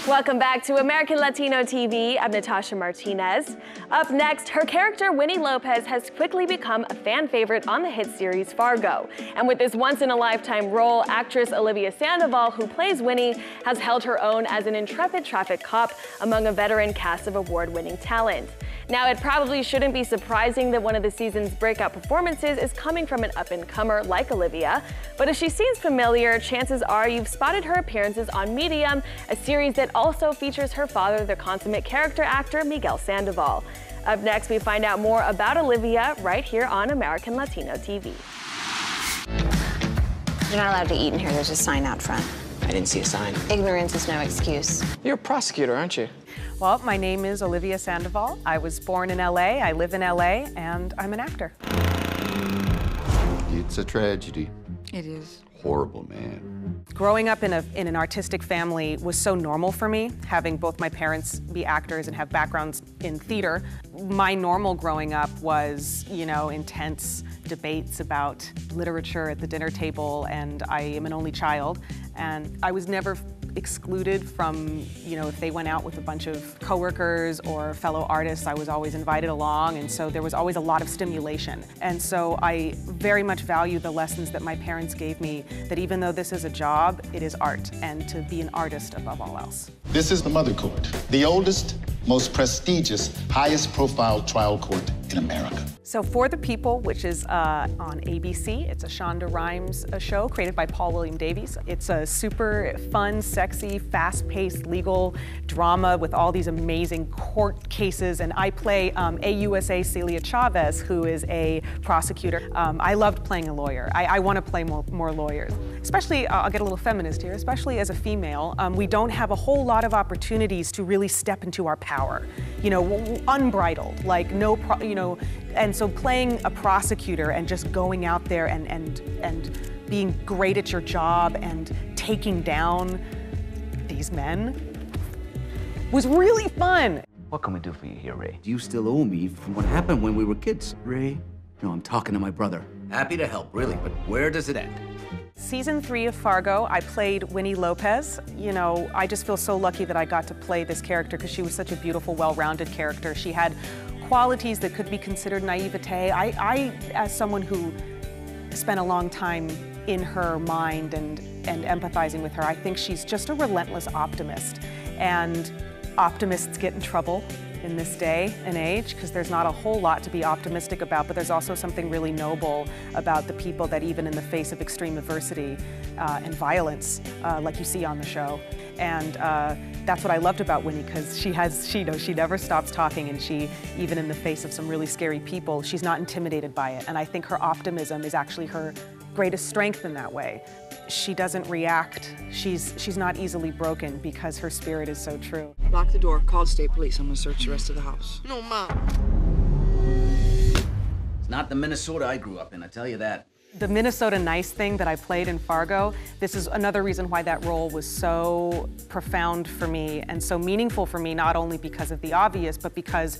Welcome back to American Latino TV. I'm Natasha Martinez. Up next, her character Winnie Lopez has quickly become a fan favorite on the hit series Fargo. And with this once-in-a-lifetime role, actress Olivia Sandoval, who plays Winnie, has held her own as an intrepid traffic cop among a veteran cast of award-winning talent. Now, it probably shouldn't be surprising that one of the season's breakout performances is coming from an up-and-comer like Olivia. But if she seems familiar, chances are you've spotted her appearances on Medium, a series that also features her father, the consummate character actor Miguel Sandoval. Up next, we find out more about Olivia right here on American Latino TV. You're not allowed to eat in here. There's a sign out front. I didn't see a sign. Ignorance is no excuse. You're a prosecutor, aren't you? Well, my name is Olivia Sandoval. I was born in LA, I live in LA, and I'm an actor. It's a tragedy. It is. Horrible, man. Growing up in an artistic family was so normal for me, having both my parents be actors and have backgrounds in theater. My normal growing up was, intense debates about literature at the dinner table, and I am an only child, and I was never excluded from, if they went out with a bunch of coworkers or fellow artists, I was always invited along, and so there was always a lot of stimulation. And so I very much value the lessons that my parents gave me, that even though this is a job, it is art, and to be an artist above all else. This is the Mother Court, the oldest, most prestigious, highest profile trial court in America. So For the People, which is on ABC, it's a Shonda Rhimes show created by Paul William Davies. It's a super fun, sexy, fast-paced legal drama with all these amazing court cases, and I play AUSA Celia Chavez, who is a prosecutor. I loved playing a lawyer. I want to play more lawyers. Especially, I'll get a little feminist here, especially as a female, we don't have a whole lot of opportunities to really step into our power. Unbridled, like and so playing a prosecutor and just going out there and being great at your job and taking down these men was really fun. What can we do for you here, Ray? You still owe me from what happened when we were kids, Ray. No, I'm talking to my brother. Happy to help, really, but where does it end? Season 3 of Fargo, I played Winnie Lopez. I just feel so lucky that I got to play this character because she was such a beautiful, well-rounded character. She had qualities that could be considered naivete. I, as someone who spent a long time in her mind and empathizing with her, I think she's just a relentless optimist. And optimists get in trouble in this day and age because there's not a whole lot to be optimistic about, but there's also something really noble about the people that even in the face of extreme adversity and violence, like you see on the show. And that's what I loved about Winnie, because she never stops talking, and she, even in the face of some really scary people, she's not intimidated by it. And I think her optimism is actually her greatest strength in that way. She doesn't react. She's not easily broken because her spirit is so true. Lock the door, call the state police. I'm gonna search the rest of the house. No, Mom. It's not the Minnesota I grew up in, I tell you that. The Minnesota nice thing that I played in Fargo, this is another reason why that role was so profound for me and so meaningful for me, not only because of the obvious, but because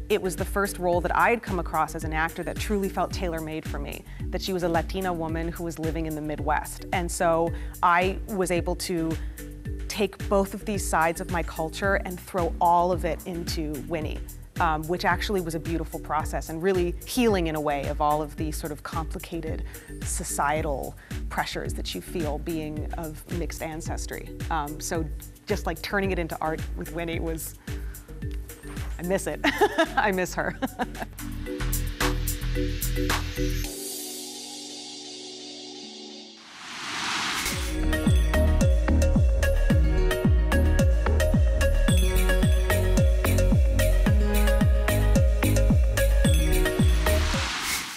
it was the first role that I had come across as an actor that truly felt tailor-made for me, that she was a Latina woman who was living in the Midwest. And so I was able to take both of these sides of my culture and throw all of it into Winnie. Which actually was a beautiful process and really healing in a way of all of the sort of complicated societal pressures that you feel being of mixed ancestry. So just like turning it into art with Winnie was, I miss it. I miss her.